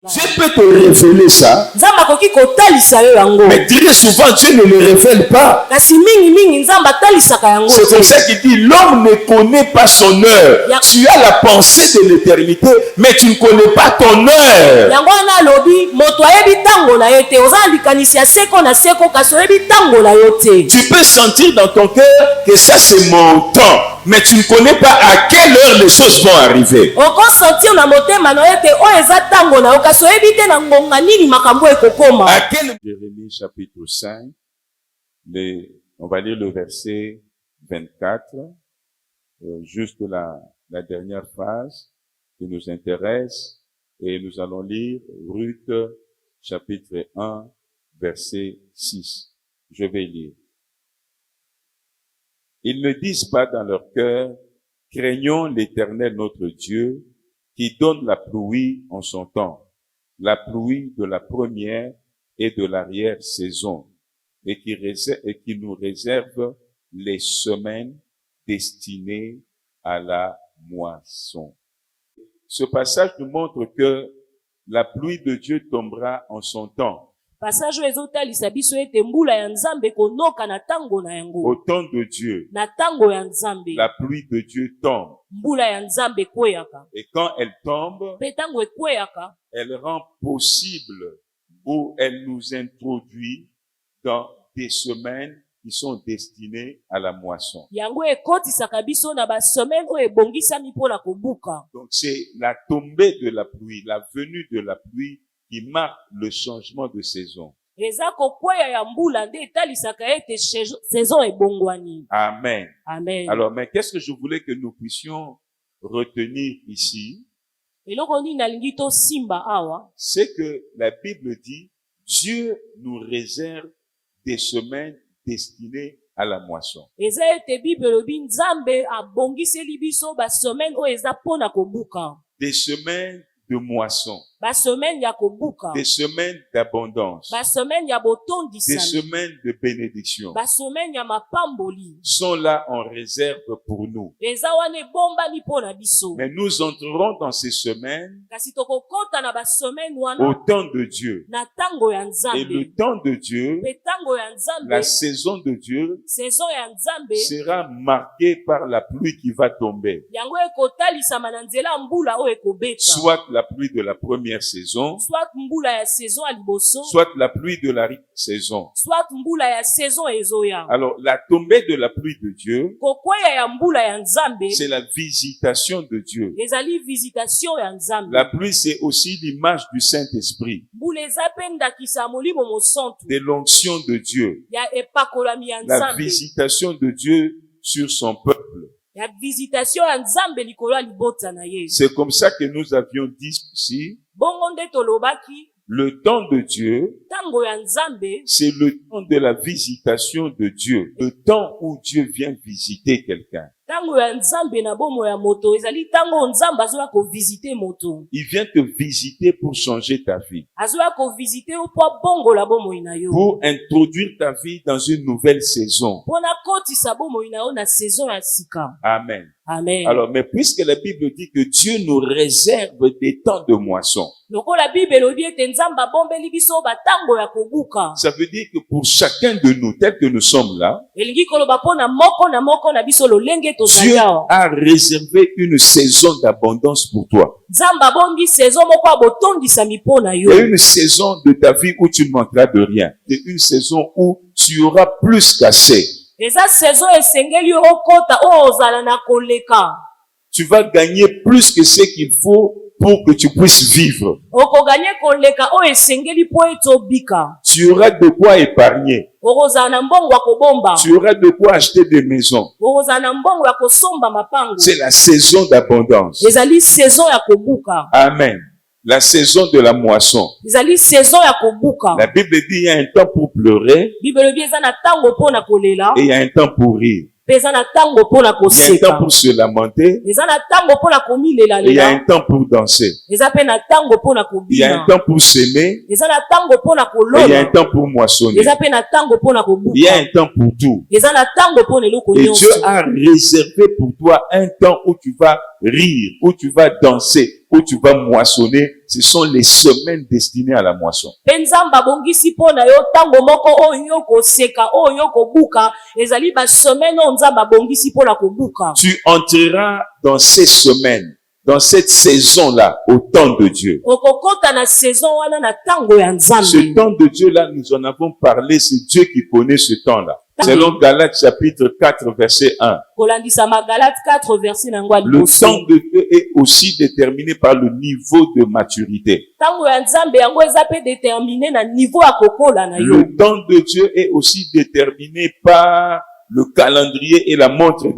Dieu peut te révéler ça. Mais très souvent, Dieu ne le révèle pas. C'est comme ça qu'il dit, l'homme ne connaît pas son heure. Tu as la pensée de l'éternité, mais tu ne connais pas ton heure. Tu peux sentir dans ton cœur que ça c'est mon temps. Mais tu ne connais pas à quelle heure les choses vont arriver. Jérémie chapitre 5, on va lire le verset 24, juste la dernière phrase qui nous intéresse, et nous allons lire Ruth chapitre 1, verset 6. Je vais lire. Ils ne disent pas dans leur cœur, craignons l'Éternel notre Dieu, qui donne la pluie en son temps, la pluie de la première et de l'arrière-saison, et qui nous réserve les semaines destinées à la moisson. Ce passage nous montre que la pluie de Dieu tombera en son temps. Au temps de Dieu, la pluie de Dieu tombe. Et quand elle tombe, elle rend possible ou elle nous introduit dans des semaines qui sont destinées à la moisson. Donc c'est la tombée de la pluie, la venue de la pluie qui marque le changement de saison. Amen. Amen. Alors, mais qu'est-ce que je voulais que nous puissions retenir ici? C'est que la Bible dit, Dieu nous réserve des semaines destinées à la moisson. Des semaines de moisson. Des semaines d'abondance. Des semaines de bénédiction sont là en réserve pour nous. Mais nous entrerons dans ces semaines au temps de Dieu. Et le temps de Dieu, la saison de Dieu sera marquée par la pluie qui va tomber. Soit la pluie de la première saison, soit la pluie de la saison. Alors, la tombée de la pluie de Dieu, c'est la visitation de Dieu. La pluie, c'est aussi l'image du Saint-Esprit, de l'onction de Dieu, la visitation de Dieu sur son peuple. C'est comme ça que nous avions dit ici. Le temps de Dieu, c'est le temps de la visitation de Dieu. Le temps où Dieu vient visiter quelqu'un. Il vient te visiter pour changer ta vie. Pour introduire ta vie dans une nouvelle saison. Amen. Amen. Alors, mais puisque la Bible dit que Dieu nous réserve des temps de moisson, ça veut dire que pour chacun de nous, tel que nous sommes là, Dieu a réservé une saison d'abondance pour toi. Il y a une saison de ta vie où tu ne manqueras de rien. C'est une saison où tu auras plus qu'assez. Tu vas gagner plus que ce qu'il faut pour que tu puisses vivre. Tu auras de quoi épargner. Tu auras de quoi acheter des maisons. C'est la saison d'abondance. Amen. La saison de la moisson. La Bible dit il y a un temps pour pleurer et il y a un temps pour rire. Il y a un temps pour se lamenter. Et il y a un temps pour danser. Il y a un temps pour s'aimer. Et il y a un temps pour moissonner. Il y a un temps pour tout. Et Dieu a réservé pour toi un temps où tu vas rire, où tu vas danser, où tu vas moissonner, ce sont les semaines destinées à la moisson. Pe Nzambe abongisi mpo na yo ntango moko oyo okoseka oyo okobuka ezali basemaine oyo Nzambe abongisi mpo na kobuka. Tu entreras dans ces semaines, dans cette saison-là, au temps de Dieu. Okokota na saison wana na tango ya Nzambe. Ce temps de Dieu-là, nous en avons parlé, c'est Dieu qui connaît ce temps-là. Selon Galates chapitre 4, verset 1. Kolandisama Galates 4 verset na ngwa Le liboso. temps de Dieu est aussi déterminé par le niveau de maturité. Tango ya Nzambe yango eza pe déterminé na niveau ya kokola na yo. Le temps de Dieu est aussi déterminé par le calendrier et la montre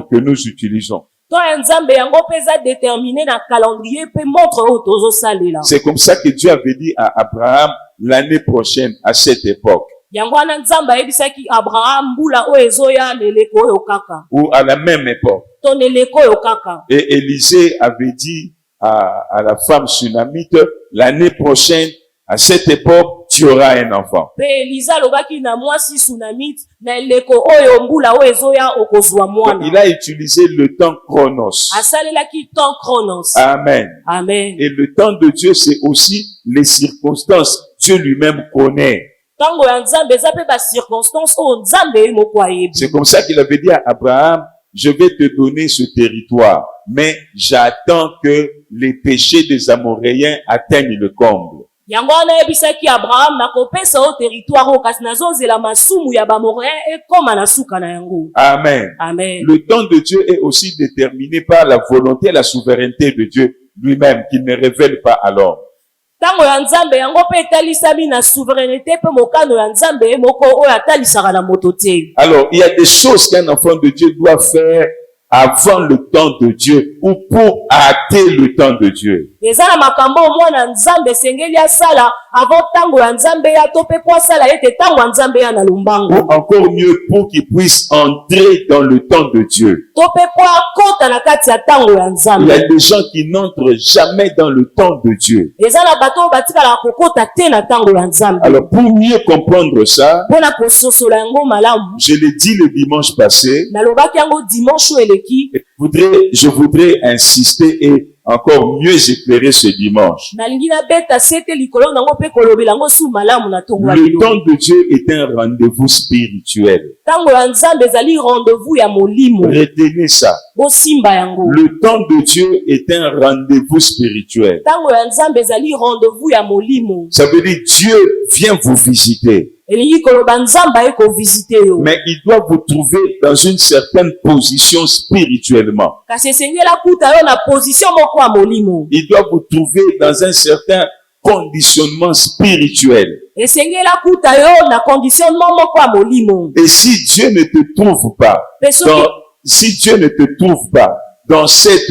que nous utilisons. Temps ya Nzambe yango pe eza déterminé na calendrier pe montre oyo tozosalela. C'est comme ça que Dieu avait dit à Abraham l'année prochaine, à cette époque. Yango wana Nzambe ayebisaki Abraham mbula oyo ezoya leleko oyo kaka. Ou à la même époque. To leleko oyo kaka. Et Élisée avait dit à la femme sunamite, l'année prochaine, à cette époque, tu auras un enfant. Pe Elisa lobaki na mwasi Sunamite na leleko oyo mbula oyo ezoya okozwa mwana. Il a utilisé le temps chronos. Asalelaki temps chronos. Amen. Amen. Et le temps de Dieu, c'est aussi les circonstances. Dieu lui-même connaît. Tango ya Nzambe eza pe ba circonstance oyo Nzambe moko ayebi. C'est comme ça qu'il avait dit à Abraham, je vais te donner ce territoire, mais j'attends que les péchés des Amoréens atteignent le comble. Yango wana ayebisaki Abraham nakopesa o territoire oyo kasi nazozela masumu ya bamoréen ekoma na suka na yango. Amen. Amen. Le temps de Dieu est aussi déterminé par la volonté et la souveraineté de Dieu lui-même, qu'il ne révèle pas à l'homme. Tango ya Nzambe yango pe etalisami na souveraineté pe mokano ya Nzambe moko oyo atalisaka na moto te. Alors, il y a des choses qu'un enfant de Dieu doit faire avant le temps de Dieu ou pour hâter le temps de Dieu. Eza na makambo mwana Nzambe esengeli asala avant tango ya Nzambe ya to pe po asala ete tango ya Nzambe ya na lumbango. Ou encore mieux, pour qu'il puisse entrer dans le temps de Dieu. To pe po akota na kati ya tango ya Il Nzambe. y a des gens qui n'entrent jamais dans le temps de Dieu. Eza na bato oyo batikala kokota te na tango ya Nzambe. Alors, pour mieux comprendre ça, Mpona kososola yango malamu. je l'ai dit le dimanche passé, Nalobaki yango dimanche oyo eleki. je voudrais insister et encore mieux éclairer ce dimanche. Nalingi nabeta sete likolo nango pe kolobela yango su malamu na tongo ya Le lelo. temps de Dieu est un rendez-vous spirituel. Tango ya Nzambe ezali rendez-vous ya molimo. Retenez ça. Bosimba yango. Le temps de Dieu est un rendez-vous spirituel. Tango ya Nzambe ezali rendez-vous ya molimo. Ça veut dire Dieu vient vous visiter. Elingi koloba Nzambe aye kovisite yo. Mais il doit vous trouver dans une certaine position spirituellement. Kasi esengela kuta yo na position moko ya molimo. Il doit vous trouver dans un certain conditionnement spirituel. Esengela kuta yo na conditionnement moko ya molimo. Et si Dieu ne te trouve pas, si Dieu ne te trouve pas dans cette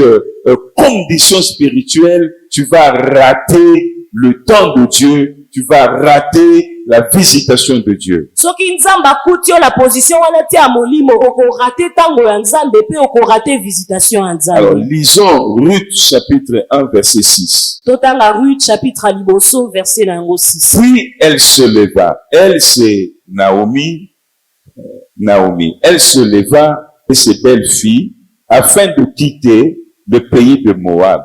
condition spirituelle, tu vas rater le temps de Dieu, tu vas rater la visitation de Dieu. Soki Nzambe akuti yo na position wana te ya molimo, okorate tango ya Nzambe pe okorate visitation ya Nzambe. Alors, lisons Ruth chapitre 1 verset 6. Totanga Ruth chapitre liboso verset na yango 6. Puis elle se leva. Elle, c'est Naomi. Elle se leva et ses belles filles afin de quitter le pays de Moab.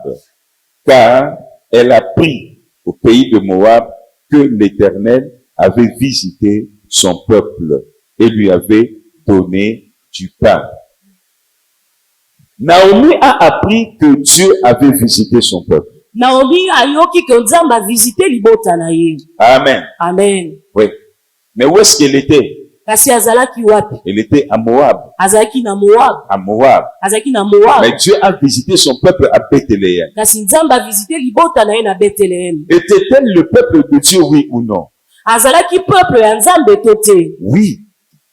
Car elle a pris au pays de Moab que l'Éternel avait visité son peuple et lui avait donné du pain. Naomi a appris que Dieu avait visité son peuple. Naomi ayoki que Nzambe a visité libota na ye. Amen. Amen. Oui. Mais où est-ce qu'elle était? Kasi azalaki wapi? Elle était à Moab. Azalaki na Moab. À Moab. Azalaki na Moab. Mais Dieu a visité son peuple à Bethléem. Kasi Nzambe a visité libota na ye na Bethléem. Était-elle le peuple de Dieu, oui ou non? Azalaki peuple ya Nzambe to te? Oui.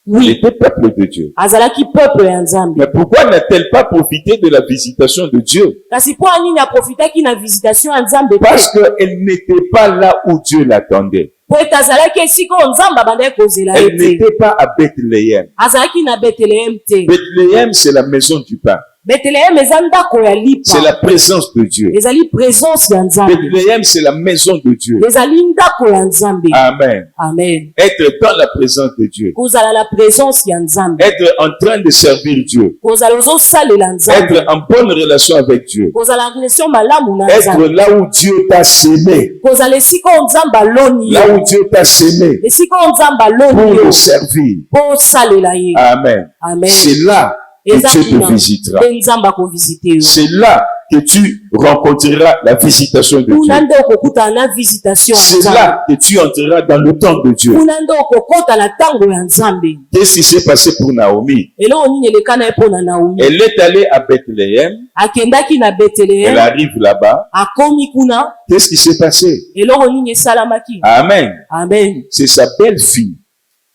Elle Oui. était peuple de Dieu. Azalaki peuple ya Nzambe. Mais pourquoi n'a-t-elle pas profité de la visitation de Dieu? Kasi po anini aprofitaki na visitation ya Nzambe te? Parce qu'elle n'était pas là où Dieu l'attendait. Po ete azalaki esika oyo Nzambe abandaki kozela ye Elle te. n'était pas à Bethléem. Azalaki na Bethléem te. Bethléem, c'est la maison du pain. Bethléem eza ndako ya lipa. C'est la présence de Dieu. Ezali présence ya Nzambe. Bethléem, c'est la maison de Dieu. Ezali ndako ya Nzambe. Amen. Amen. Être dans la présence de Dieu. Kozala la présence ya Nzambe. Être en train de servir Dieu. Kozala ozosalela Nzambe. Être en bonne relation avec Dieu. Kozala relation malamu na Être Nzambe. là où Dieu t'a sémé. Kozala esika oyo Nzambe aloni Là yo. où Dieu t'a sémé. Esika oyo Nzambe aloni Pour yo. le servir. Po osalela ye. Amen. Amen. C'est là que Eza Dieu kuna te visitera. nde Nzambe akovisite yo. C'est là que tu rencontreras la visitation de Kuna Dieu. nde okokutana na visitation ya C'est Nzambe. là que tu entreras dans le temps de Dieu. Kuna nde okokota na ntango ya Nzambe. Qu'est-ce qui s'est passé pour Naomi? Eloko nini eleka na ye mpo na Naomi. Elle est allée à Bethléem. Akendaki na Elle Bethléem. arrive là-bas. Akomi kuna. Qu'est-ce qui s'est passé? Eloko nini esalamaki. Amen. Amen. C'est sa belle-fille,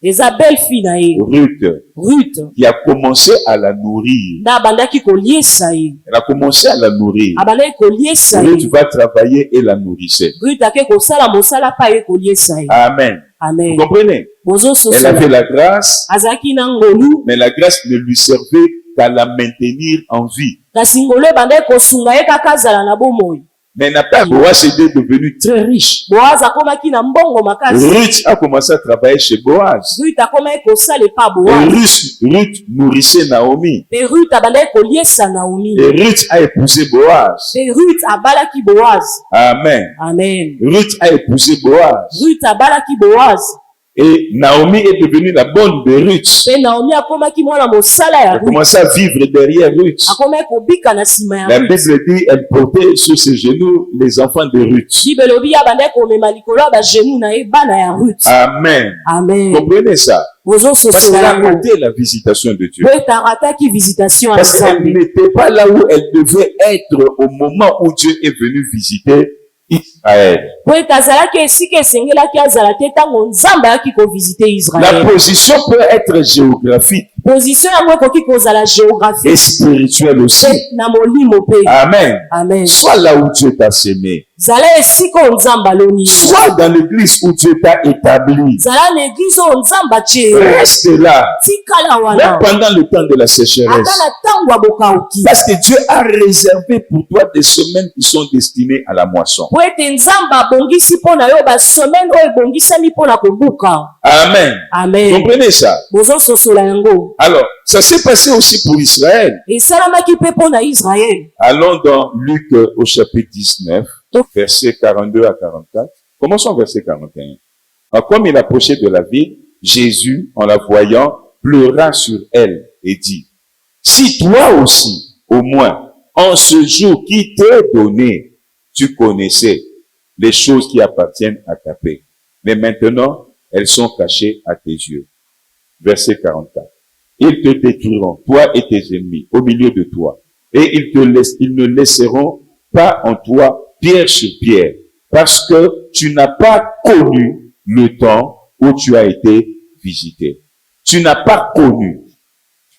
Eza belle fille na ye. Ruth. qui a commencé à la nourrir. Nde abandaki koliesa ye. Elle a commencé à la nourrir. Abandaki koliesa Ruth ye. va travailler et la nourrissait. Ruth ake kosala mosala pa ye koliesa ye. Amen. Amen. Vous comprenez? Elle avait la grâce, Azalaki na ngolu. mais la grâce ne lui servait qu'à la maintenir en vie. Kasi ngolu ebandaki kosunga ye kaka azala na bomoi. Mais Boaz était devenu très riche. Boaz akomaki na mbongo makasi. Ruth a commencé à travailler chez Boaz. Ruth akomaki kosala epa Et Boaz. Ruth nourrissait Naomi. Pe Ruth abandaki koliesa Naomi. Et Ruth a épousé Boaz. Pe Ruth abalaki Boaz. Amen. Amen. Ruth a épousé Boaz. Ruth abalaki Boaz. Et Naomi est devenue la bonne de Ruth. Pe Naomi akomaki mwana mosala ya Elle a Ruth. commencé à vivre derrière Ruth. Akomaki kobika na nsima ya La Ruth. Bible dit, elle portait sur ses genoux les enfants de Ruth. Bible elobi abandaki komema likolo ya bagenu na ye bana ya Ruth. Amen. Amen. Comprenez ça? Parce Ozososola qu'elle a yango. raté la visitation de Dieu. Po ete arataki visitation ya Parce qu'elle Nzambe. n'était pas là où elle devait être au moment où Dieu est venu visiter Israël. Po ete azalaki esika esengelaki azala te ntango Nzambe ayaki kovisite La Israel. position peut être géographique Position yango ekoki kozala et géographique spirituelle aussi. pe na molimo mpe. Amen. Amen. Soit là où Dieu t'a sémé. Zala esika oyo Nzambe aloni yo. Soit dans l'église où Dieu t'a établi. Zala na eglize oyo Nzambe atie yo. Reste là. Tikala Même wana. pendant le temps de la Ata sécheresse. na ntango ya bokauki. Parce que Dieu a réservé pour toi des semaines qui sont destinées à la moisson. Po ete Nzambe abongisi mpo na yo basemaine oyo ebongisami mpo na kobuka. Amen. Amen. Comprenez ça? Bozososola yango. Alors, ça s'est passé aussi pour Israël. Esalamaki mpe mpo na Israel. Allons dans Luc au chapitre 19, versets 42 à 44. Commençons verset 41. Alors, comme il approchait de la ville, Jésus, en la voyant, pleura sur elle et dit, « Si toi aussi, au moins, en ce jour qui t'est donné, tu connaissais les choses qui appartiennent à ta paix. Mais maintenant, elles sont cachées à tes yeux. » Verset 44. Ils te détruiront, toi et tes ennemis, au milieu de toi. Et ils ne laisseront pas en toi pierre sur pierre, parce que tu n'as pas connu le temps où tu as été visité. Tu n'as pas connu.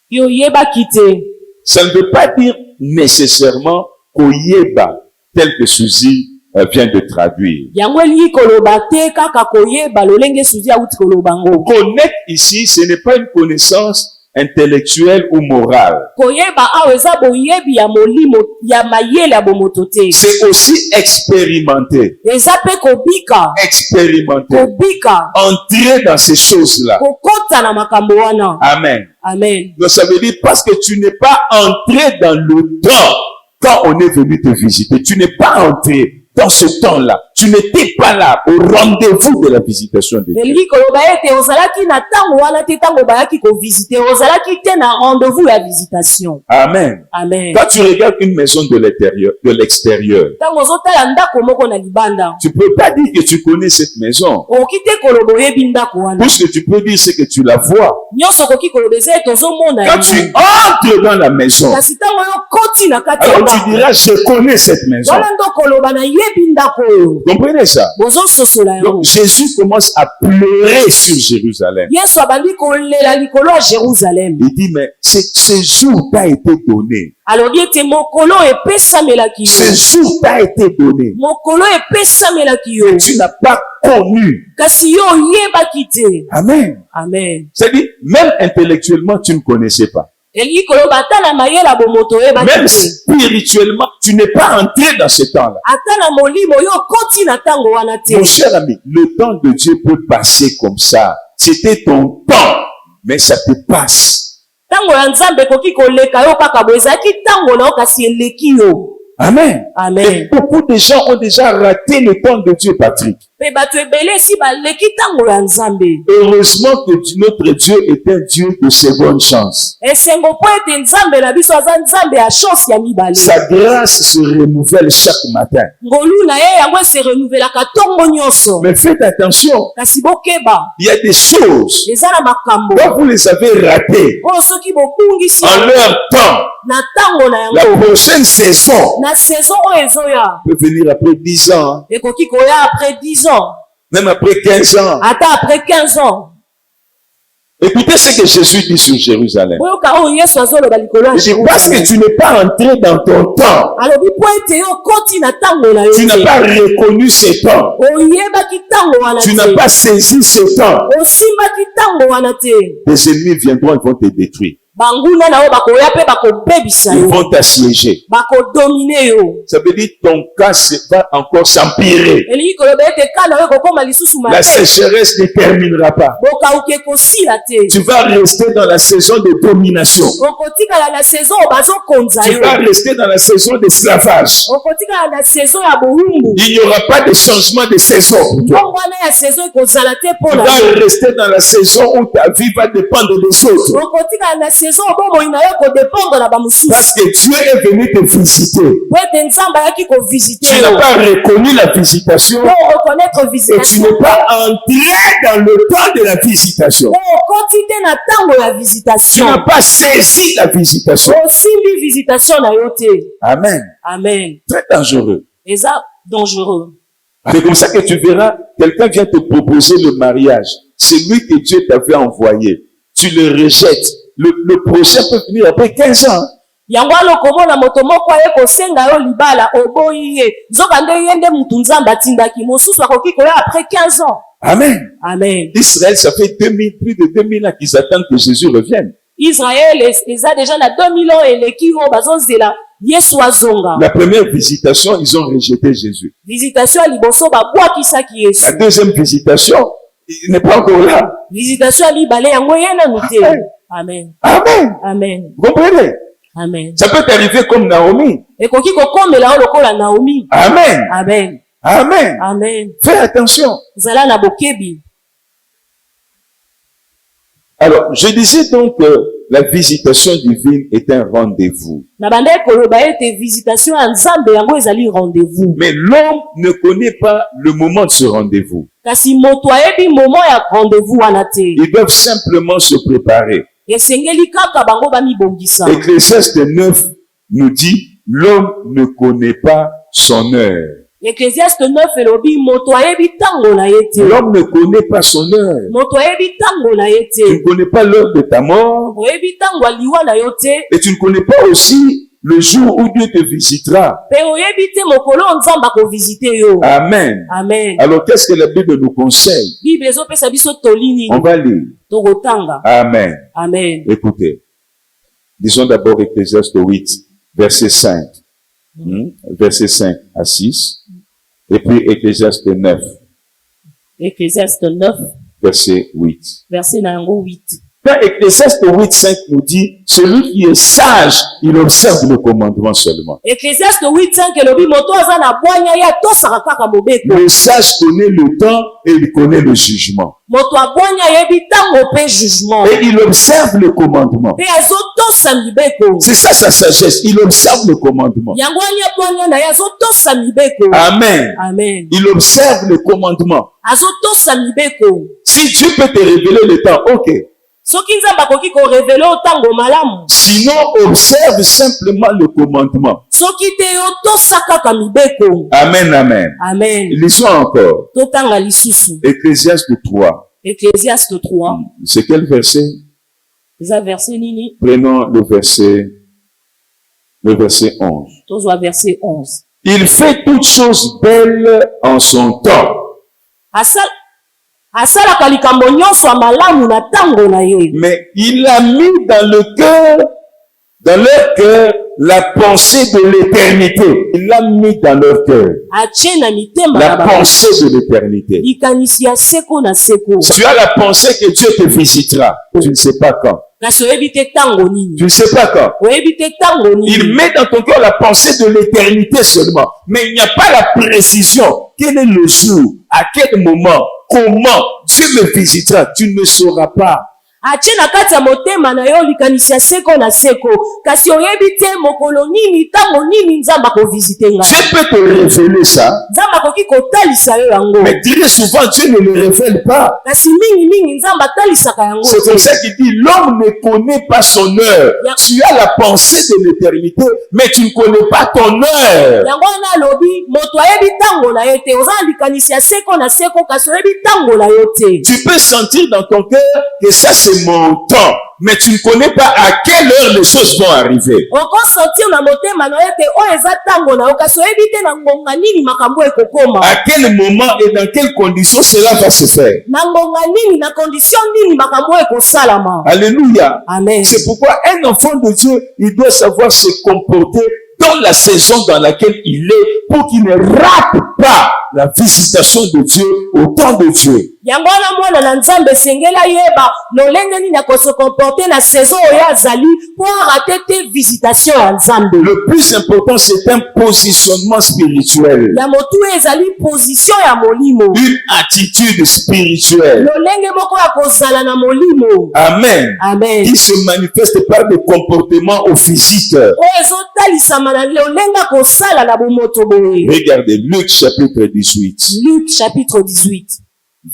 Yo yebaki te. Ça ne veut pas dire nécessairement koyeba, tel que Suzy vient de traduire. Yango elingi koloba te kaka koyeba lolenge Suzy awuti koloba ngo. Connaître ici, ce n'est pas une connaissance intellectuelle ou morale. Koyeba awa eza boyebi ya molimo ya mayele ya bomoto te. C'est aussi expérimenter. Eza mpe kobika. Expérimenter. Kobika. Entrer dans ces choses-là. Kokota na makambo wana. Amen. Amen. Donc ça veut dire parce que tu n'es pas entré dans le temps quand on est venu te visiter. Tu n'es pas entré dans ce temps-là. Tu n'étais pas là au rendez-vous de la visitation de Dieu. Elingi koloba ete ozalaki na ntango wana te ntango bayaki kovisite. Ozalaki te na rendez-vous ya visitation. Amen. Amen. Quand tu regardes une maison de l'extérieur, Ntango ozotala ndako moko na libanda. tu peux pas dire que tu connais cette maison. Okoki te koloba oyebi ndako wana. Tout ce que tu peux dire, c'est que tu la vois. Nyonso okoki koloba eza ete ozomona Quand tu entres dans la maison, kasi ntango yo koti na kati ya alors tu ndako. diras, je connais cette maison. Wana ndo koloba na yebi ndako oyo. Comprenez ça? Bozososola yango. Donc Jésus commence à pleurer sur Jérusalem. Yesu abandi kolela likolo ya Jérusalem. Il dit, mais ce jour t'a été donné. alobi ete mokolo epesamelaki yo. Ce jour t'a été donné. Mokolo epesamelaki yo. Tu n'as pas connu. Kasi yo oyebaki te. Amen. Amen. C'est-à-dire, même intellectuellement, tu ne connaissais pas. elingi koloba ata na mayela bomoto oyebaki Même te. spirituellement, tu n'es pas entré dans ce temps-là. Ata na molimo yo okoti na ntango wana te. Mon cher ami, le temps de Dieu peut passer comme ça. C'était ton temps, mais ça te passe. Ntango ya Nzambe ekoki koleka yo kaka boye ezalaki ntango na yo kasi eleki yo. Amen. Amen. Et beaucoup de gens ont déjà raté le temps de Dieu, Patrick. Pe bato ebele si baleki ntango ya Nzambe. Heureusement que notre Dieu est un Dieu de seconde chance. Esengo po ete Nzambe na biso aza Nzambe ya chance ya mibale. Sa grâce se renouvelle chaque matin. Ngolu na ye yango se renouvelaka ntongo nyonso. Mais faites attention, Kasi bokeba il y a des choses, eza na makambo quand vous les avez ratées oyo soki bobungisi en leur temps, na ntango na la yango prochaine saison na saison oyo ezoya peut venir après 10 ans, ekoki koya après 10 ans même après 15 ans. ata après 15 ans. Écoutez ce que Jésus dit sur Jérusalem. Oyoka oyo Yesu azoloba likolo ya Il dit, parce que tu n'es pas entré dans ton temps, alobi po ete yo okoti na ntango na yo tu n'as te pas reconnu ce temps, oyebaki ntango wana tu n'as te pas saisi ce temps, osimbaki ntango wana te tes ennemis viendront, ils vont te détruire. banguna na yo bakoya mpe bakobebisa Ils yo vont t'assiéger. bakodomine yo. Ça veut dire que ton cas va encore s'empirer. elingi koloba ete ka na yo ekokoma lisusu La mabe sécheresse ne terminera pas. bokauki ekosila te Tu vas rester dans la saison de domination. okotikala na saison oyo bazokonza Tu yo vas rester dans la saison d'esclavage. okotikala na saison ya bowumbu Il n'y aura pas de changement de saison pour toi. mbongo wana ya saison ekozala te mpo Tu na vas yo rester dans la saison où ta vie va dépendre des autres. okotikala na saison bomoi na yo kodépendre na bamosusu Parce que Dieu est venu te visiter. po ete nzambe ayaki kovisite Tu n'as yo pas reconnu la visitation po reconnaître et tu visitation n'es pas entré dans le temps de la visitation. po okoti te na ntango ya Tu visitation n'as pas saisi la visitation. osimbi visitation na yo te. Amen. Amen. Très dangereux. Eza dangereux. C'est comme ça que tu verras, quelqu'un vient te proposer le mariage. C'est lui que Dieu t'avait envoyé. Tu le rejettes. Le projet peut venir après 15 ans. yango wana okomona moto moko aye kosenga yo libala oboyi ye nzokande ye nde mutu nzambe atindaki mosusu akoki koya après 15 ans. Amen. Amen. Israël, ça fait plus de 2000 ans qu'ils attendent que Jésus revienne. Israël eza déjà na 2000 ans eleki oyo bazozela Yesu azonga. La première visitation, ils ont rejeté Jésus. Visitation ya liboso babwakisaki Yesu. La deuxième visitation, il n'est pas encore là. Visitation ya mibale yango ye nanu te. Amen. Amen. Amen. Vous comprenez? Amen. Ça peut t'arriver comme Naomi. Ekoki kokomela yo lokola Naomi. Amen. Amen. Amen. Amen. Fais attention. Zala na bokebi. Alors, je disais donc que la visitation divine est un rendez-vous. Na banda koloba ete visitation ya Nzambe yango ezali rendez-vous. Mais l'homme ne connaît pas le moment de ce rendez-vous. Kasi moto ayebi moment ya rendez-vous wana te. Ils doivent simplement se préparer. Esengeli kaka bango bamibongisa. Ecclésiaste 9 nous dit, l'homme ne connaît pas son heure. Ecclésiaste 9 elobi moto ayebi ntango na ye te. L'homme ne connaît pas son heure. Moto ayebi ntango na ye Tu ne te. connais pas l'heure de ta mort. Oyebi ntango ya liwa na yo te. Et tu ne connais pas aussi le jour où Dieu te visitera. Pe oyebi te mokolo oyo Nzambe akovisite yo. Amen. Amen. Alors, qu'est-ce que la Bible nous conseille? Bible ezopesa biso tolini On va lire. tokotanga. Amen. Amen. Écoutez. Disons d'abord Ecclésiaste 8, verset 5. Verset 5 à 6. Et puis Ecclésiaste 9, Ecclésiaste 9 verset 8. verset na yango 8. Quand Ecclésiaste 8, 5 nous dit, celui qui est sage, il observe le commandement seulement. Ecclésiaste 8:5 elobi moto aza na bwanya ye atosaka kaka mobeko. Le sage connaît le temps et il connaît le jugement. Moto abwanya ayebi ntango mpe jugement. Et il observe le commandement. Mpe azotosa mibeko. C'est ça sa sagesse. Il observe le commandement. Yango wana bwanya na ye azotosa mibeko. Amen. Amen. Il observe le commandement. Azotosa mibeko. Si Dieu peut te révéler le temps, ok. Soki Nzambe akoki korevele yo ntango malamu. Sinon, observe simplement le commandement. Soki te yo tosa kaka mibeko. Amen, amen. Amen. Lisons encore. Totanga lisusu. Ecclésiaste 3. Ecclésiaste 3. C'est quel verset? Eza verset nini? Prenons le verset 11. Tozwa verset 11. Il fait toutes choses belles en son temps. Asalaka likambo nyonso ya malamu na ntango na ye. Mais il a mis dans le cœur dans leur cœur la pensée de l'éternité. Il l'a mis dans leur cœur. atie na mitema La na bango pensée de l'éternité. likanisi ya seko na seko. Tu as la pensée que Dieu te visitera. Tu ne sais pas quand. kasi oyebi te ntango nini, Tu ne sais pas quand. oyebi te ntango Il nini. met dans ton cœur la pensée de l'éternité seulement. Mais il n'y a pas la précision. Quel est le jour? À quel moment? Comment Dieu me visitera? Tu ne sauras pas. atie na kati ya motema na yo likanisi ya seko na seko, kasi oyebi te mokolo nini ntango nini nzambe akovizite ngai. Dieu peut te révéler ça. nzambe akoki kotalisa yo yango, Mais très souvent, Dieu ne le révèle pas. kasi mingi nzambe atalisaka yango C'est comme te. ça qu'il dit, l'homme ne connaît pas son heure. Tu as la pensée de l'éternité, mais tu ne connais pas ton heure. yango wana alobi moto ayebi ntango na ye te, oza na likanisi ya seko na seko kasi oyebi ntango na yo te. Tu peux sentir dans ton cœur que ça c'est mon temps, mais tu ne connais pas à quelle heure les choses vont arriver. okosentir na motema na yo te oyo eza ntango na yo, kasi oyebi te na ngonga nini makambo ekokoma, À quel moment et dans quelles conditions cela va se faire. na ngonga nini na condition nini makambo ekosalama. Alléluia. Amen. C'est pourquoi un enfant de Dieu, il doit savoir se comporter dans la saison dans laquelle il est pour qu'il ne rate pas la visitation de Dieu au temps de Dieu. yango wana mwana na nzambe esengeli ayeba lolenge nini akose komporte na saison oyo azali po arate te visitation ya nzambe. Le plus important, c'est un positionnement spirituel, ya motu ezali position ya molimo, une attitude spirituelle. lolenge moko ya kozala na molimo. Amen. Amen. Qui se manifeste par des comportements au physique. oyo ezotalisama na lolenge ya kosala na bomoto boye. Regardez Luc chapitre 18, Luc chapitre 18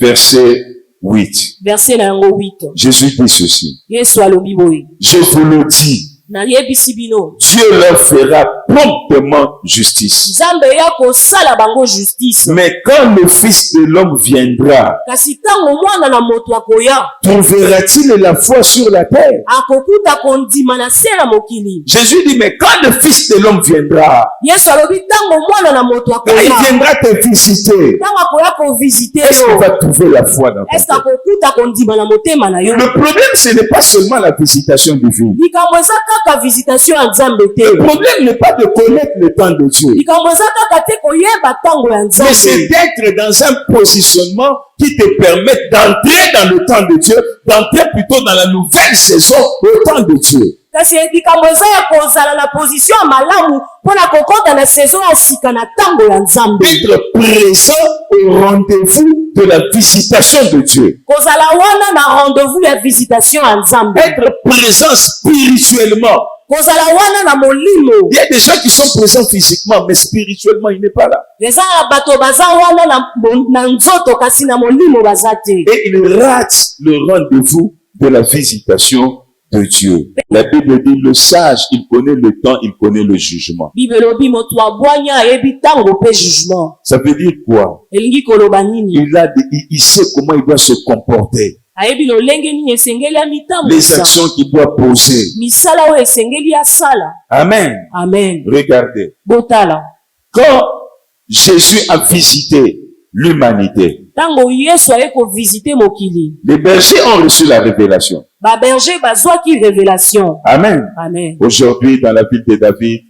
verset 8. verset na yango 8. Jésus dit ceci. yesu alobi boye, Je vous le dis, nayebisi bino Dieu leur fera promptement justice. nzambe ya kosala bango justice. Mais quand le Fils de l'homme viendra, kasi ntango mwana na moto akoya, trouvera-t-il la foi sur la terre? akokuta kondima na se na mokili. Jésus dit, mais quand le Fils de l'homme viendra, yesu alobi ntango mwana na moto quand il akoya, viendra te visiter, ntango akoya kovisite est-ce qu'il yo, va trouver la foi dans ton eske cœur? akokuta kondima na motema na yo. Le problème, ce n'est pas seulement la visitation divine. likambo eza kaka visitation ya nzambe te. Le problème n'est pas de connaître le temps de Dieu, likambo eza kaka te koyeba ntango ya mais nzambe, c'est d'être dans un positionnement qui te permet d'entrer dans le temps de Dieu, d'entrer plutôt dans la nouvelle saison au temps de Dieu. kasi likambo eza ya kozala na position ya malamu mpona kokota na saison ya sika na ntango ya nzambe, Être présent au rendez-vous de la visitation de Dieu. kozala wana na rendez-vous ya visitation ya nzambe, Être présent spirituellement. kozala wana na molimo. Il y a des gens qui sont présents physiquement, mais spirituellement, il n'est pas là. eza na bato baza wana na nzoto kasi na molimo baza te. Et il rate le rendez-vous de la visitation de Dieu. La Bible dit, le sage, il connaît le temps, il connaît le jugement. bible elobi moto abwanya ayebi ntango mpe jugement. Ça veut dire quoi? elingi koloba nini? Il sait comment il doit se comporter, ayebi lolenge nini esengeli les amitambusa, actions qu'il doit poser. misala oyo esengeli asala. Amen. Amen. Regardez. botala Quand Jésus a visité l'humanité, ntango yesu aye kovisite mokili, les bergers ont reçu la révélation. baberger bazwaki révélation. Amen. Amen. Aujourd'hui, dans la ville de David,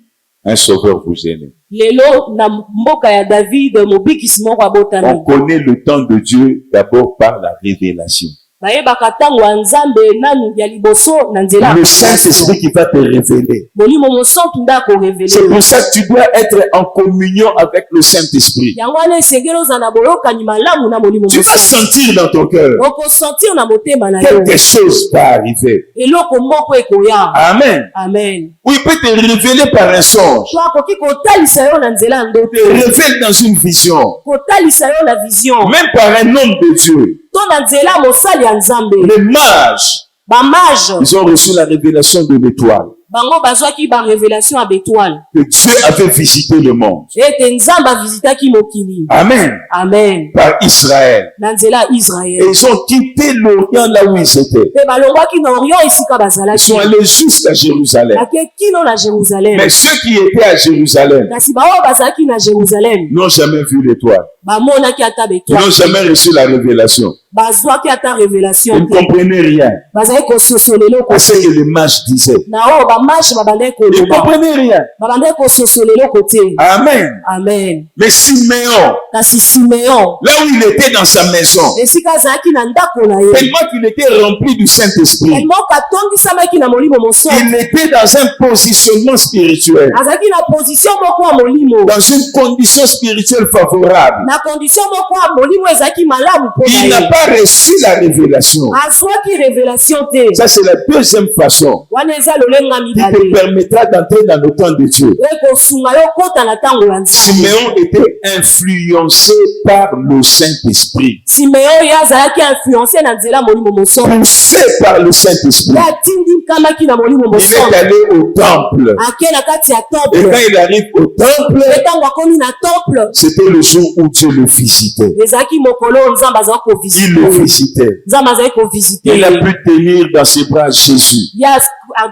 un sauveur vous est né. lelo na mboka ya david mobikisi moko abotami. On connaît le temps de Dieu d'abord par la révélation. bayebaka ntango ya nzambe nanu ya liboso na nzela ya Le révélation. Saint-Esprit qui va te révéler. molimo mosantu nde akorevele. C'est pour ça que tu dois être en communion avec le Saint-Esprit. yango wana esengeli oza na boyokani malamu na molimo Tu vas mosantu. sentir dans ton cœur okosentir na motema na yo quelque chose va arriver. eloko moko ekoya. Amen. Amen. Ou il peut te révéler par un songe. to akoki kotalisa yo na nzela ya Il te ndoto, révèle dans une vision. kotalisa yo na vision, Même par un homme de Dieu. to na nzela ya mosali ya nzambe. Les mages, bamage ils ont reçu la révélation de l'étoile. bango bazwaki barévélation ya betoile Que Dieu avait visité le monde. ete nzambe avizitaki mokili. Amen. Amen. Par Israël. na nzela ya Et israele ils ont quitté l'Orient là où ils étaient. mpe balongwaki na orient esika Ils bazalaki, sont allés jusqu'à Jérusalem. bake kino na jérusalem. Mais ceux qui étaient à Jérusalem kasi baoyo bazalaki na jérusalem n'ont jamais vu l'étoile. bamonaki ata Ils n'ont betoile, jamais reçu la révélation. bazwaki ata Ils révélation ne te. comprenaient rien Bazali kososolela à ce eloko que te. le mage disait. Na oyo bamashe babandaki Ils ne koloba comprenaient rien. babandaki kososolela eloko te. Amen. Amen. Mais Siméon, Kasi Simeon là où il était dans sa maison, esika azalaki na ndako na ye tellement qu'il était rempli du Saint-Esprit, eloko atondisamaki na molimo mosantu il était dans un positionnement spirituel, azalaki na position moko ya molimo dans une condition spirituelle favorable. na condition moko ya molimo ezalaki malamu mpo na Il n'a ye pas reçu la révélation. azwaki révélation te. Ça, c'est la deuxième façon Wana eza lolenga qui te mibale permettra d'entrer dans le temps de Dieu. ekosunga yo kota na ntango ya nzambe. Siméon était influencé par le Saint-Esprit, Simeon ye azalaki influencé na nzela ya molimo mosantu poussé par le Saint-Esprit. ye atindikamaki na molimo Il est mosantu allé au temple. ake na kati ya Et temple quand il arrive au temple, ye ntango akomi na temple c'était le jour où Dieu le visitait. ezalaki mokolo oyo nzambe azalaki Il kovisite le ye. visitait. nzambe azalaki kovisite Il a ye pu tenir dans ses bras Jésus, ye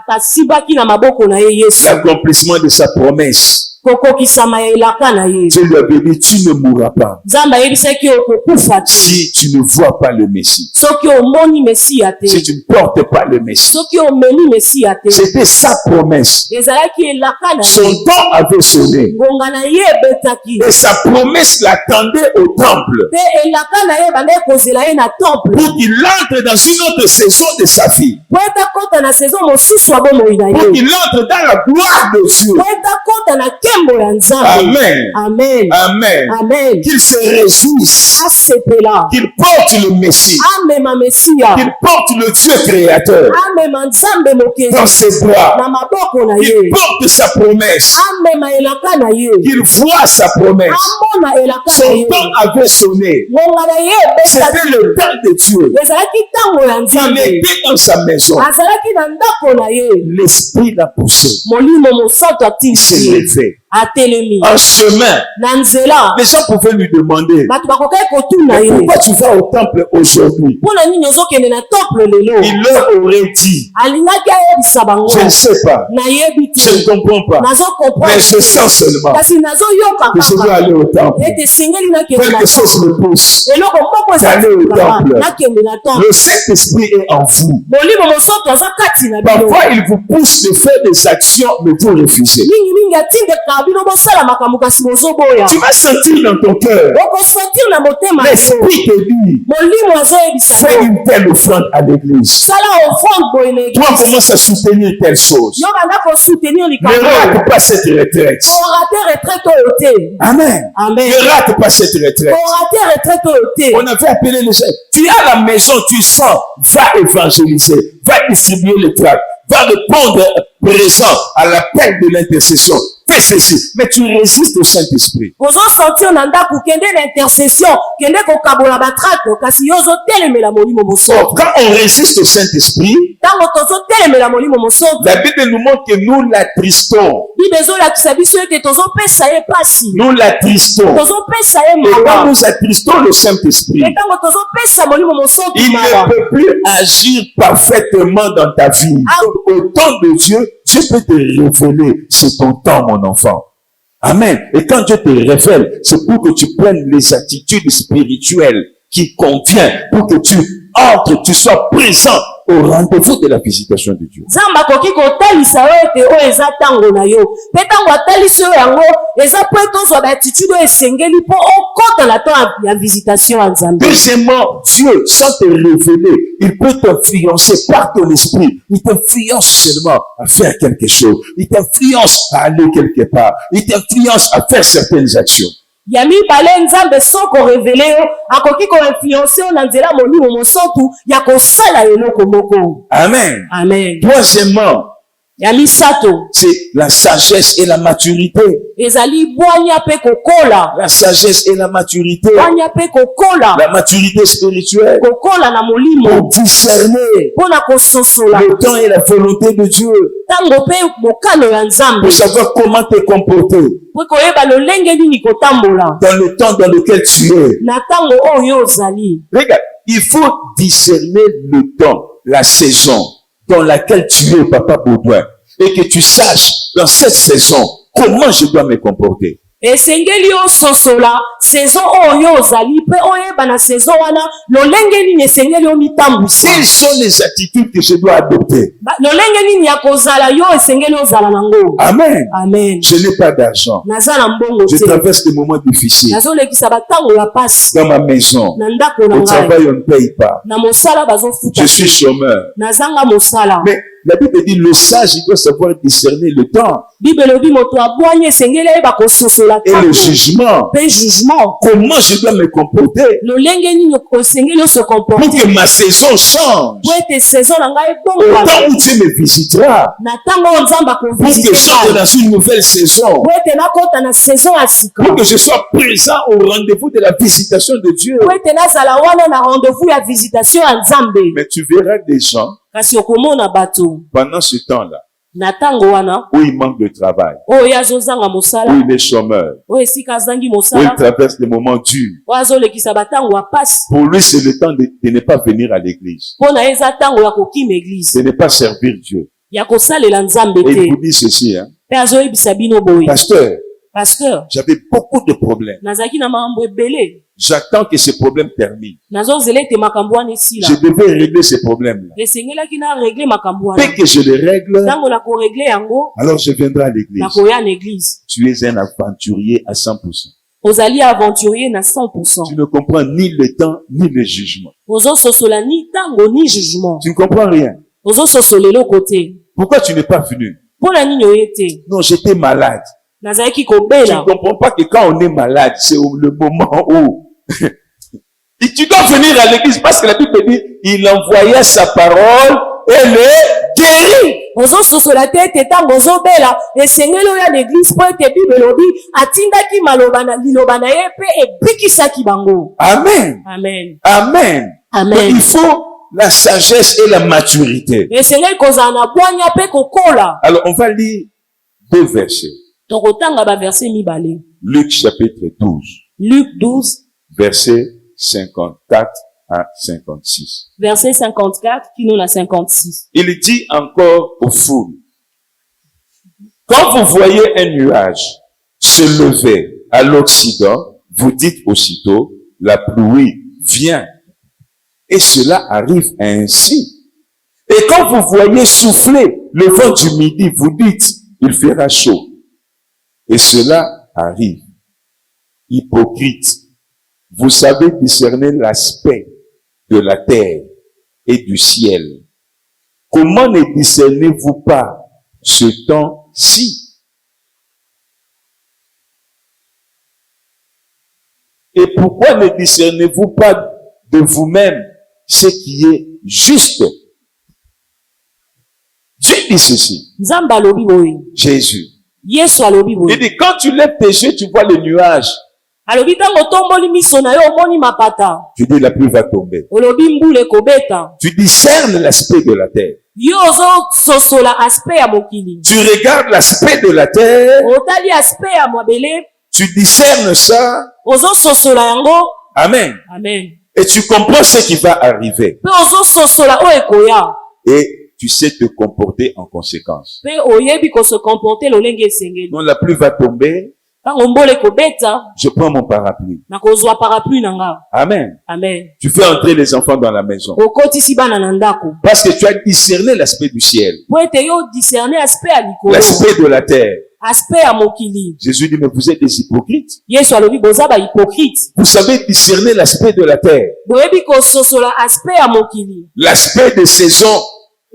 asibaki na maboko na ye yesu l'accomplissement de sa promesse. kokokisama ya elaka na ye Dieu lui avait dit, tu ne mourras pas nzambe ayebisaki yo kokufa te si tu ne vois pas le Messie, soki omoni mesiya te si tu ne portes pas le Messie. soki omemi mesiya te C'était sa promesse. ezalaki elaka na Son ye temps avait sonné. ngonga na ye ebetaki Et sa promesse l'attendait au temple mpe elaka na ye bandaki kozela ye na temple pour qu'il entre dans une autre saison de sa vie. po etakɔta na saison mosusu ya bomoi na Pour ye qu'il entre dans la gloire de Dieu. po etakɔta na nkembo ya nzambe. Amen. Amen. Amen. Amen. Qu'il se réjouisse. asepela Qu'il porte le Messie. amema mesiya Qu'il porte le Dieu créateur amema nzambe dans mokezi ses bras. na maboko na Qu'il ye porte sa promesse. amema elaka na ye Qu'il voit sa promesse. amona elaka na Son ye temps avait sonné. ngonga na ye ebetaki C'était le temps de Dieu. ezalaki ntango ya Il nzambe était dans sa maison. azalaki na ndako na ye L'esprit l'a poussé. molimo mosantu Il s'est atindisi ye levé. atelemi En chemin, na nzela les gens pouvaient lui demander, bato bakokaki kotuna ye pourquoi tu vas au temple aujourd'hui? mpo na nini ozokende na temple lelo Il leur aurait dit, alingaki ayebisa bango je ne sais pas, nayebi je ne te comprends pas, mais nazokomprendre je sens seulement kasi nazoyoka que je veux kaka aller au temple. ete esengeli nakende na Quelque chose temple me pousse. eloko moko D'aller au ezakaka temple. nakende na temple Le Saint-Esprit est en vous. molimo mosantu aza kati na bino Parfois, il vous pousse de faire des actions, mais vous refusez. mingimingi atindekaka bino bosala makambo kasi bozoboya Tu vas sentir dans ton cœur, okosentir na motema na yo l'Esprit te dit, molimo azoyebisa fais yo une telle offrande à l'église. sala offrande boye na Toi, eglise commence à soutenir telle chose. yo banda kosoutenir Ne likambo oyo rate pas cette retraite. korate retraite oyo te Amen. amen Ne rate pas cette retraite. korate retraite oyo te On avait appelé les gens. Tu es à la maison, tu sens, va évangéliser, va distribuer les tracts, va répondre présent à l'appel de l'intercession. Fais ceci. Mais tu résistes au Saint-Esprit. ozosentir na ndako kende na intercession kende kokabola batrate kasi yo ozotelemela molimo Donc, mosantu quand on résiste au Saint-Esprit, ntango tozotelemela molimo mosantu la Bible nous montre que nous l'attristons. bible ezolakisa biso ete tozopesa ye pasi Nous l'attristons. tozopesa ye Et quand mawa nous attristons le Saint-Esprit, e ntango tozopesa molimo mosantu il mawa ne peut plus agir parfaitement dans ta vie. Au temps de Dieu, Dieu peut te révéler. C'est ton temps, mon enfant. Amen. Et quand Dieu te révèle, c'est pour que tu prennes les attitudes spirituelles qui conviennent, pour que tu entres, tu sois présent au rendez-vous de la visitation de Dieu. nzambe akoki kotalisa yo ete oyo eza ntango na yo mpe ntango atalisi yo yango eza mpo ete ozwa baatitude oyo esengeli mpo okota na temps ya visitation ya nzambe. Deuxièmement, Dieu, sans te révéler, il peut t'influencer par ton esprit. Il t'influence seulement à faire quelque chose. Il t'influence à aller quelque part. Il t'influence à faire certaines actions. ya mibale nzambe so korevele yo akoki koinfluence yo na nzela molimo mosantu ya kosala eloko moko. Amen. Amen. Troisièmement, ya misato c'est la sagesse et la maturité. ezali bwanya mpe kokola La sagesse et la maturité. bwanya mpe kokola La maturité spirituelle. kokola na molimo Pour discerner mpo na kososola le temps et la volonté de Dieu. ntango mpe mokano ya nzambe Pour savoir comment te comporter mpo koyeba lolenge nini kotambola dans le temps dans lequel tu es. na ntango oyo ozali. Regarde, il faut discerner le temps, la saison dans laquelle tu es, Papa Baudouin, et que tu saches dans cette saison comment je dois me comporter. esengeli ososola saison oyo ozali pe oyeba na saison wana lolenge nini esengeli omitambwisa. Quelles sont les attitudes que je dois adopter? Lolenge nini ya kozala yo esengeli ozala nango. Amen. Amen. Je n'ai pas d'argent. Naza na mbongo Je te. traverse des moments difficiles. Nazolekisa batango ya pasi. Dans ma maison, Na ndako na au ngai. travail, on ne paye pas. Na mosala bazofuta. Je suis chômeur. Nazanga mosala. Mais la Bible dit le sage, il doit savoir discerner le temps Bible lobi moto abwanye esengeli ayeba kososola et tango. le jugement. Pe jugement. Comment je dois me comporter Lolenge nini osengeli se pour comporter. que ma saison change. Po ete saison na ngai Au ebongwana. temps où Dieu me visitera, Na tango nzamba pour kovisite que je sois ngai. dans une nouvelle saison, Po ete nakota na saison ya sika. pour que je sois présent au rendez-vous de la visitation de Dieu. Po ete nazala wana na rendez-vous ya visitation ya Nzambe. Mais tu verras des gens Kasi okomona bato pendant ce temps-là na tango wana où il manque de travail, oyo azozanga où mosala il est chômeur, oyo esika azangi où il mosala traverse des moments durs. oyo azolekisa batango ya pasi Pour lui, c'est le temps de ne pas venir à l'église, mpo na ye eza tango ya kokima eglize de ne pas servir Dieu. ya kosalela Nzambe Et il te vous dit ceci, hein, mpe azoyebisa bino boye pasteur, pasteur j'avais beaucoup de problèmes. nazalaki na makambo ebele J'attends que ces problèmes terminent. nazozela ete makambo wana esila Je devais régler ces problèmes-là. esengelaki na regle makambo Dès wana que je les règle, ntango na koregle yango alors je viendrai à l'église. nakoya na eglize Tu es un aventurier à 100%. ozali aventurier na 100%. Tu ne comprends ni le temps, ni le jugement. ozososola ni tango ni jugement Tu ne comprends rien. ozososola eloko te Pourquoi tu n'es pas venu? mpo na nini oye te Non, j'étais malade. nazalaki Tu ne kobela comprends pas que quand on est malade, c'est le moment où et tu dois venir à l'église parce que la Bible dit, il envoya sa parole et le guérit. ozososola te ete ntango ozobela esengeli oya na eglise mpo ete bible elobi atindaki liloba na ye mpe ebikisaki bango. Amen. Amen. Amen. Donc, Amen. il faut la sagesse et la maturité. esengeli kozala na bwanya mpe kokola. Alors, on va lire 2 versets. tokotanga baverse mibale. Luc chapitre 12, Luc 12 versets 54 à 56. verset 54 kino na 56. Il dit encore aux foules, quand vous voyez un nuage se lever à l'Occident, vous dites aussitôt, la pluie vient. Et cela arrive ainsi. Et quand vous voyez souffler le vent du midi, vous dites, il fera chaud. Et cela arrive. Hypocrite, vous savez discerner l'aspect de la terre et du ciel. Comment ne discernez-vous pas ce temps-ci? Et pourquoi ne discernez-vous pas de vous-même ce qui est juste? Dieu dit ceci. Nzambe alobi boye. Jésus. Yesu alobi Il boye. dit, quand tu lèves tes yeux, tu vois les nuages. alobi ntango otomboli miso na yo omoni mapata. Tu dis, la pluie va tomber. olobi mbula ekobeta. Tu discernes l'aspect de la terre. yo ozososola aspect ya mokili. Tu regardes l'aspect de la terre. otali aspect ya mabele. Tu discernes ça. ozososola yango. Amen. Amen. Et tu comprends ce qui va arriver. mpe ozososola oyo ekoya. Et tu sais te comporter en conséquence. mpe oyebi kose comporter lolenge esengeli. Quand la pluie va tomber, ntango mbola ekobeta. je prends mon parapluie. nakozwa parapluie na nga. Amen. Amen. Tu fais entrer les enfants dans la maison. okotisi bana na ndako. Parce que tu as discerné l'aspect du ciel. po ete yo discerne aspect ya likolo. L'aspect de la terre. aspect ya mokili. Jésus dit, mais vous êtes des hypocrites. yesu alobi boza bahypocrite. Vous savez discerner l'aspect de la terre. boyebi kososola aspect ya mokili. L'aspect des saisons,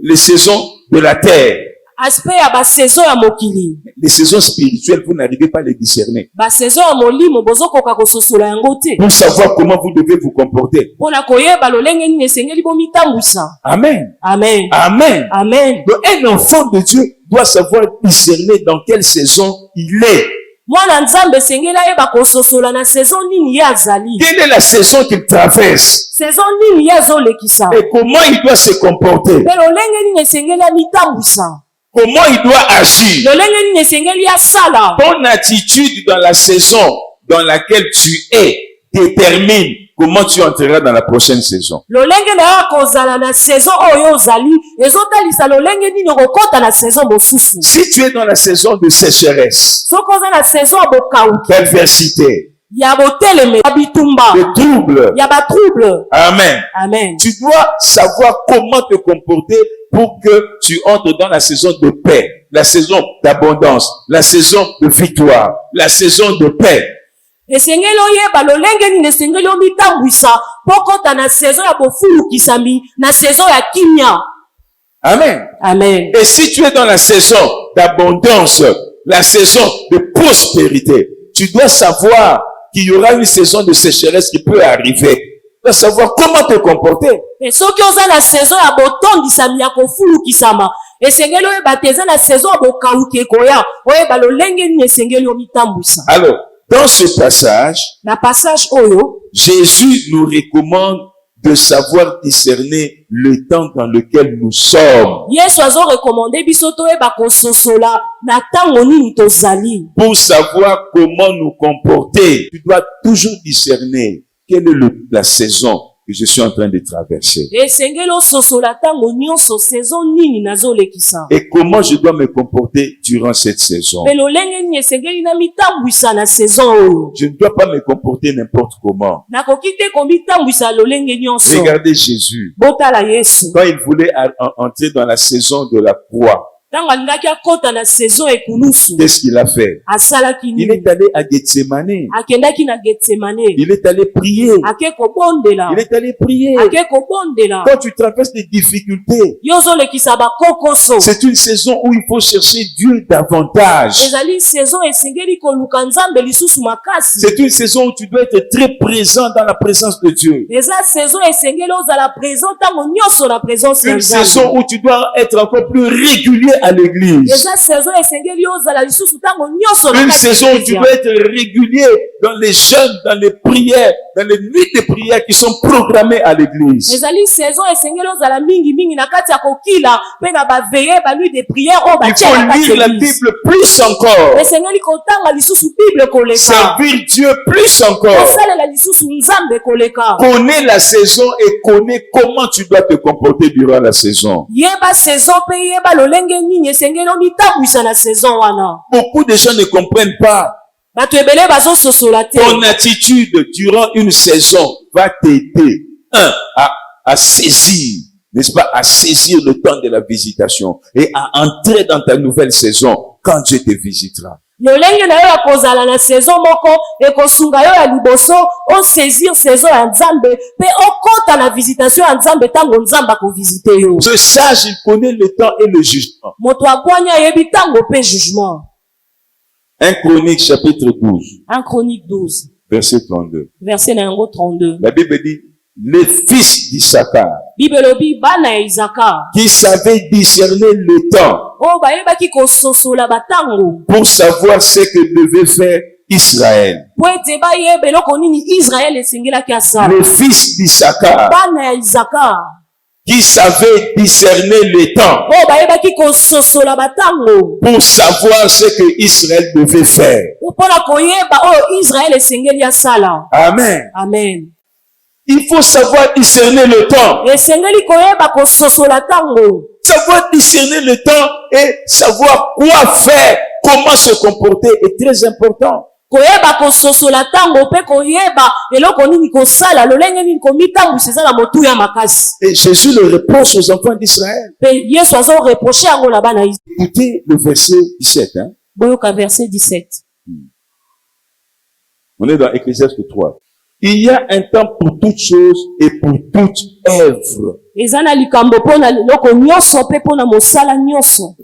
les saisons de la terre. aspect ya basaison ya mokili. Les saisons spirituelles, vous n'arrivez pas à les discerner. basaison ya molimo bozokoka kososola yango te. Pour savoir comment vous devez vous comporter. mpo na koyeba lolenge nini esengeli bomitambwisa. Amen. Amen. Amen. Amen. Donc, un enfant de Dieu doit savoir discerner dans quelle saison il est. mwana nzambe esengeli ayeba kososola na saison nini ye azali. Quelle est la saison qu'il traverse? saison nini ye azolekisa. Et comment il doit se comporter? mpe lolenge nini esengeli amitambwisa. Comment il doit agir? lolenge nini esengeli asala. Ton attitude dans la saison dans laquelle tu es détermine comment tu entreras dans la prochaine saison. lolenge na yo kozala na saison oyo ozali ezotalisa lolenge nini okokota na saison mosusu. Si tu es dans la saison de sécheresse, soki oza na saison ya bokauki d'adversité, ya boteleme ya bitumba de trouble, ya batrouble. amen, Amen. tu dois savoir comment te comporter pour que tu entres dans la saison de paix, la saison d'abondance, la saison de victoire, la saison de paix. esengeli oyeba lolenge nini esengeli omitambwisa mpo kota na saison ya bofulukisami na saison ya kimia. Amen. Amen. Et si tu es dans la saison d'abondance, la saison de prospérité, tu dois savoir qu'il y aura une saison de sécheresse qui peut arriver. Tu dois savoir comment te comporter. E soki oza na saison ya botondisami ya kofulukisama esengeli oyeba te eza na saison ya bokauki ekoya oyeba lolenge nini esengeli omitambwisa. Alors, dans ce passage, Na passage oyo Jésus nous recommande de savoir discerner le temps dans lequel nous sommes. yesu azorekomande biso toyeba kososola na ntango nini tozali. Pour savoir comment nous comporter, tu dois toujours discerner quelle est la saison que je suis en train de traverser. esengeli ososola ntango nyonso saison nini nazolekisa Et comment je dois me comporter durant cette saison. mpe lolenge nini esengeli na mitambwisa na saison oyo. Je ne dois pas me comporter n'importe comment. nakoki te komitambwisa lolenge nyonso. Regardez Jésus. botala yesu Quand il voulait entrer dans la saison de la croix, ntango alingaki akota na saison ekulusu qu'est-ce qu'il a fait? asalaki Il nini? est allé à Gethsemane. akendaki na getsemane Il est allé prier. ake kobondela Il est allé prier. ake kobondela Quand tu traverses des difficultés, yo ozolekisa bakokoso. c'est une saison où il faut chercher Dieu davantage. ezali saison esengeli koluka nzambe lisusu makasi. C'est une saison où tu dois être très présent dans la présence de Dieu. eza saison esengeli ozala présent ntango nyonso na présence ya Une nzambe. saison où tu dois être encore plus régulier à l'église. eza saison esengeli ozala lisusu ntango nyonso na Une kati ya saison où tu eklezia. dois être régulier dans les jeûnes, dans les prières, dans les nuits de prières qui sont programmées à l'église. ezali saison esengeli ozala mingi na kati ya kokila mpe na baveye banuit de prière oyo Il batia na faut kati lire ya la eglise. Bible plus encore. esengeli kotanga lisusu bible koleka. Servir Dieu plus encore. kosalela lisusu nzambe koleka. Connais la saison et connais comment tu dois te comporter durant la saison. yeba saison mpe yeba lolenge nini esengeli omitambwisa na saison wana. Beaucoup de gens ne comprennent pas. bato ebele bazososola te. Ton attitude durant une saison va t'aider, à saisir, n'est-ce pas, à saisir le temps de la visitation et à entrer dans ta nouvelle saison quand Dieu te visitera. lolenge na yo ya kozala na saison moko ekosunga yo ya liboso osaisir saison ya nzambe mpe okota na visitation ya nzambe ntango nzambe akovisite yo. Ce sage, il connaît le temps et le jugement. moto abwani ayebi ntango mpe jugement. 1 Chronique chapitre 12, 1 Chronique 12 verset 32. verset na yango 32. La Bible dit, les fils d'Issachar, bible elobi bana ya izaka qui savaient discerner le temps oyo bayebaki kososola batango pour savoir ce que devait faire Israël. po ete bayeba eloko nini israele esengelaki asala. Les fils d'Issachar, bana ya izaka qui savaient discerner le temps oyo bayebaki kososola batango pour savoir ce que Israël devait faire. mpona koyeba oyo israele esengeli asala. Amen. Amen. Il faut savoir discerner le temps. esengeli koyeba kososola tango. Savoir discerner le temps et savoir quoi faire, comment se comporter est très important. koyeba kososola tango mpe koyeba eloko nini kosala lolenge nini komitambwisa eza na motuya makasi. Et Jésus le reproche aux enfants d'Israël. mpe yesu azoreproche yango na bana Israele. Écoutez le verset 17. Hein? boyoka verset 17. On est dans Ecclésiaste 3. Il y a un temps pour toutes choses et pour toute œuvre. eza na likambo mpona eloko nyonso mpe mpona mosala nyonso.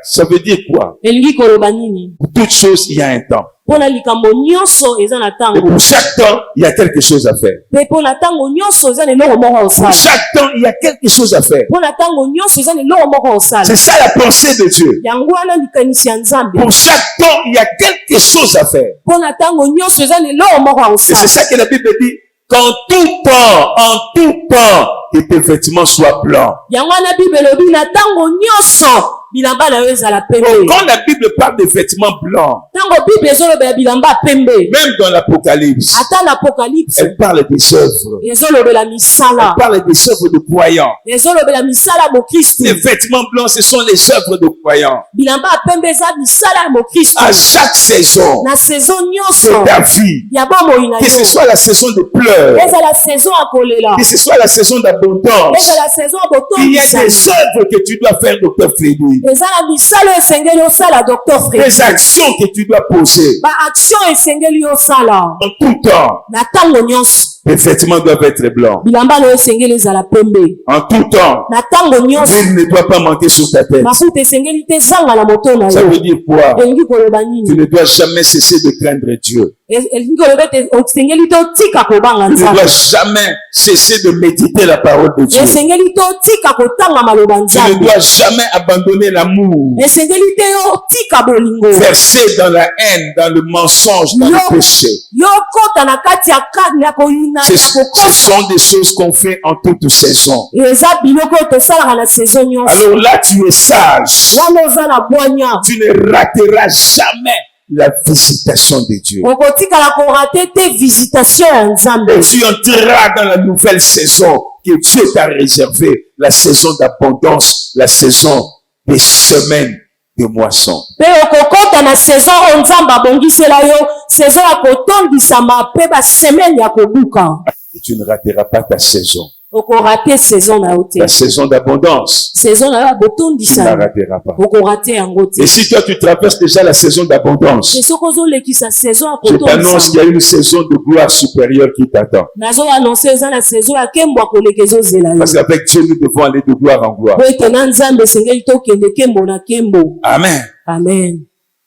Ça veut dire quoi? elingi koloba nini? Pour toutes choses, il y a un temps. mpona likambo nyonso eza na Et ntango pour chaque temps, il y a quelque chose à faire. mpe mpona ntango nyonso eza na eloko moko Pour osala. chaque temps, il y a quelque chose à faire. mpona ntango nyonso eza na eloko moko osala. C'est ça la pensée de Dieu. yango wana likanisi ya nzambe. Pour chaque temps, il y a quelque chose à faire. mpona ntango nyonso eza na eloko moko Et c'est osala. ça que la Bible dit. Qu'en tout temps, que tes vêtements soient blancs. yango wana bible elobi na ntango nyonso bilamba na yo ezala Donc, pembe. quand la Bible parle de vêtements blancs, Ntango Bible ezolobela bilamba pembe, même dans l'Apocalypse, ata na Apocalypse elle parle des œuvres. ezolobela Elle misala, parle des œuvres de croyants. ezolobela misala ya Mokristu. Les vêtements blancs, ce sont les œuvres de croyants. Bilamba ya pembe eza misala ya Mokristu. À chaque saison Na saison de nyonso ta vie, ya bomoi na que ce yo, soit la saison de pleurs, ezala saison ya kolela, que ce soit la saison d'abondance, ezala saison ya il y a botondisa, des œuvres que tu dois faire, docteur Frédéric. eza na misala oyo esengeli osala Dr. Fred, Des actions que tu dois poser baaction esengeli osala en tout temps. na ntango nyonso. Les vêtements doivent être blancs. Bilamba na yo esengeli ezala pembe En tout temps. na ntango nyonso. L'huile ne doit pas manquer sur ta tête. Mafuta esengeli te ezanga na moto na Ça yo. veut dire quoi? Elingi koloba Tu nini? ne dois jamais cesser de craindre Dieu. Elingi koloba ete osengeli te otika kobanga Tu ne Nzambe. dois jamais cesser de méditer la parole de Dieu. Esengeli te otika kotanga maloba Tu ne Nzambe. dois jamais abandonner l'amour. Esengeli te yo otika bolingo. Verser dans la haine, dans le mensonge, dans le péché. Yo kota na kati ya kati ya koyina Ce ya kokosa. sont des choses qu'on fait en toute saison. Eza biloko oyo tosalaka na saison nyonso. Alors là, tu es sage. Wana oza na bwanya. Tu ne rateras jamais la visitation de Dieu. Okotikala korate te visitation ya Nzambe. Et tu entreras dans la nouvelle saison que Dieu t'a réservée, la saison d'abondance, la saison des semaines de moisson. Pe okokota na saison oyo Nzambe abongisela yo, saison ya kotondisama pe basemaine ya kobuka. Et tu ne rateras pas ta saison. Okorate saison na yo te. La saison d'abondance, Saison na yo ya tu ne la botondisama. rateras pas. Okorate yango te. Et si toi tu traverses déjà la saison d'abondance, Te soki ozolekisa saison ya je t'annonce qu'il y kotondisama. a une saison de gloire supérieure qui t'attend. Nazo-annonce eza na saison ya nkembo ya koleka ezozela yo. Parce qu'avec Dieu, nous devons aller de gloire en gloire. Po ete na Nzambe esengeli tokende nkembo na nkembo. Amen. Amen.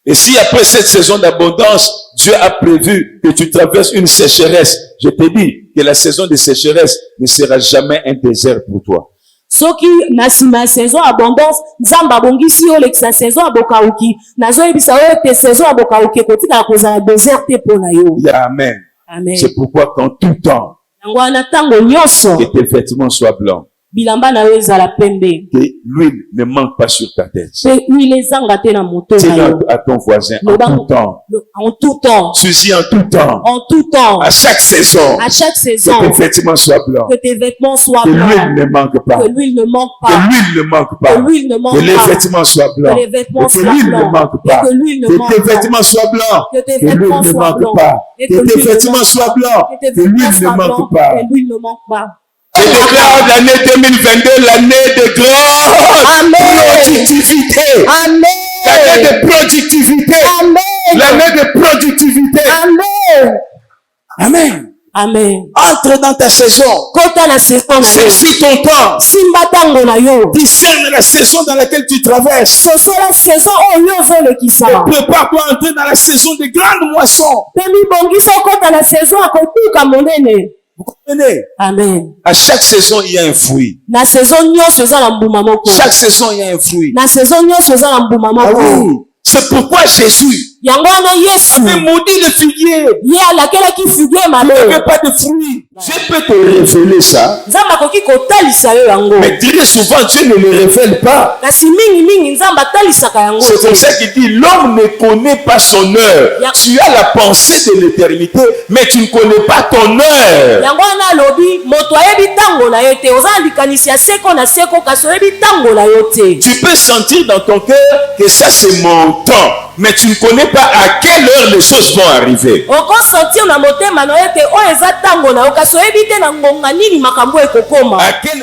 Et si après cette saison d'abondance, Dieu a prévu que tu traverses une sécheresse, je te dis que la saison de sécheresse ne sera jamais un désert pour toi. Soki na nsima ya saison ya abondance Nzambe abongisi yo olekisa saison ya bokauki, nazoyebisa yo ete saison ya bokauki ekotikala kozala désert te mpo na yo. Amen. Amen. C'est pourquoi qu'en tout temps, Yango wana ntango nyonso que tes vêtements soient blancs, bilamba na yo ezala pembe, que l'huile ne manque pas sur ta tête. pe huile ezanga te na moto na Dis-le yo. à ton voisin en tout temps. En tout temps. Suis-y en tout temps. En tout temps. À chaque saison, À chaque saison. que tes vêtements soient blancs. Que tes vêtements soient Que l'huile blancs. ne manque pas. Que l'huile ne manque Que pas. l'huile ne manque Que pas. l'huile ne manque Que les pas. vêtements soient blancs. Que les vêtements Que soient l'huile ne blancs. manque pas. Et que l'huile ne Que manque tes pas. vêtements soient blancs. Que tes Que l'huile vêtements ne soient manque blancs. pas. Et Que tes l'huile ne vêtements manque soient pas. blancs. Que tes Que l'huile vêtements ne soient manque blancs. pas. Et l'huile ne manque pas. Je déclare l'année 2022 l'année de grande Amen. productivité. L'année Amen. de productivité. Amen. L'année de productivité. Amen. Amen. Amen. Entre dans ta saison. Kota na saison na yo. Saisis ton temps. Simba tango na yo. Discerne la saison dans laquelle tu traverses. Sosola saison oyo ozolekisa. Et prépare-toi à entrer dans la saison de grandes moissons. Pe mibongisa okota na saison ya kotuka monene. Vous comprenez? Amen. À chaque saison, il y a un fruit. Na saison nyonso eza na mbuma moko. Chaque saison, il y a un fruit. Na saison nyonso eza na mbuma Ah moko. oui. C'est pourquoi Jésus Yango wana Yesu avait maudit le figuier. ye alakelaki figue Il n'y mabe. avait pas de fruit. Je peux te révéler ça. Nzambe akoki kotalisa yo yango. Mais très souvent, Dieu ne le révèle pas. Kasi mingi Nzambe atalisaka yango. C'est comme ça qu'il dit, l'homme ne connaît pas son heure. Ya- Tu as la pensée de l'éternité, mais tu ne connais pas ton heure. Yango wana alobi moto ayebi ntango na yo te. Oza na likanisi ya seko na seko kasi oyebi ntango na yo te. Tu peux sentir dans ton cœur que ça c'est mon temps, mais tu ne connais pas à quelle heure les choses vont arriver. okosentir na motema na yo ete oyo eza ntango na yo kasi oyebi te na ngonga nini makambo ekokoma. À quel